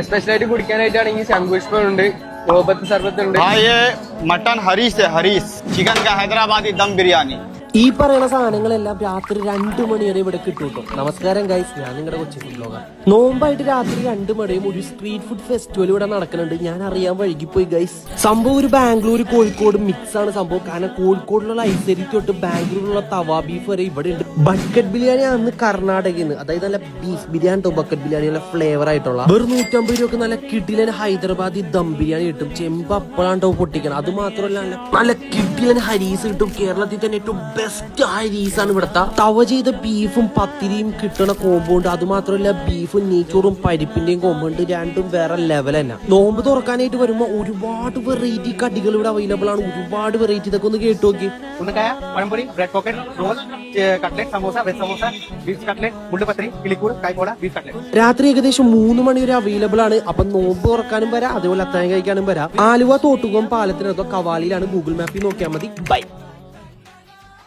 സ്പെഷ്യലായിട്ട് കുടിക്കാനായിട്ടാണെങ്കിൽ ശംഖുഷ്പമുണ്ട്, ഗോപത്ത് സർബത്തുണ്ട്. മട്ടൺ ഹരീസ് ചിക്കൻ ഹൈദരാബാദി ദം ബിരിയാണി. ഈ പറയുന്ന സാധനങ്ങളെല്ലാം രാത്രി 2 മണി വരെ ഇവിടെ കിട്ടും കേട്ടോ. നമസ്കാരം ഗൈസ്, ഞാൻ നിങ്ങളുടെ കൊച്ചി ഫുഡ് ബ്ലോഗർ. നോമ്പായിട്ട് രാത്രി 2 മണിയും ഒരു സ്ട്രീറ്റ് ഫുഡ് ഫെസ്റ്റിവൽ ഇവിടെ നടക്കുന്നുണ്ട്. ഞാൻ അറിയാൻ വൈകിപ്പോയി ഗൈസ്. സംഭവം ഒരു ബാംഗ്ലൂർ കോഴിക്കോട് മിക്സ് ആണ് സംഭവം. കാരണം കോഴിക്കോടിലുള്ള ഐസരി തൊട്ട് ബാംഗ്ലൂരിലുള്ള തവ ബീഫ് വരെ ഇവിടെ ഉണ്ട്. ബക്കറ്റ് ബിരിയാണി അന്ന് കർണാടകയിൽ നിന്ന്, അതായത് നല്ല ബീഫ് ബിരിയാണി ട്ടോ. ബക്കറ്റ് ബിരിയാണി നല്ല ഫ്ലേവർ ആയിട്ടുള്ള വെറും 150 രൂപക്ക് നല്ല കിടിലൻ ഹൈദരാബാദി ദം ബിരിയാണി കിട്ടും. ചെമ്പ് അപ്പഴാണ്ടോ പൊട്ടിക്കണം. അത് മാത്രമല്ല നല്ല കിടിലൻ ഹരീസ് കിട്ടും. കേരളത്തിൽ തന്നെ ഏറ്റവും ബെസ്റ്റ് ഹരീസാണ് ഇവിടുത്തെ. തവ ചെയ്ത ബീഫും പത്തിരിയും കിട്ടണ കോമ്പൗണ്ട്. അത് മാത്രമല്ല ബീഫും നെയ്ച്ചോറും പരിപ്പിന്റെയും കോമ്പൗണ്ട് രണ്ടും വേറെ ലെവൽ തന്നെ. നോമ്പ് തുറക്കാനായിട്ട് വരുമ്പോ ഒരുപാട് വെറൈറ്റി കടികൾ ഇവിടെ അവൈലബിൾ ആണ്. ഒരുപാട് വെറൈറ്റി. ഇതൊക്കെ ഒന്ന് കേട്ടു നോക്കി. ഉന്നക്കായ, പഴംപൊരി, bread pocket, roll, cutlet, samosa, veg samosa, beef cutlet, മുള്ളുപത്രി, കിളിക്കൂട്, കായ്പോള, ബീഫ് കട്ട്ലറ്റ്. രാത്രി ഏകദേശം 3 മണി വരെ അവൈലബിൾ ആണ്. അപ്പൊ നോമ്പ് തുറക്കാനും വരാം, അതേപോലെ അത്താഴം കഴിക്കാനും വരാം. ആലുവ തോട്ടുകുളം പാലത്തിനകത്തോ കവാലിയിലാണ്. ഗൂഗിൾ മാപ്പിൽ നോക്കിയാൽ മതി. ബൈ.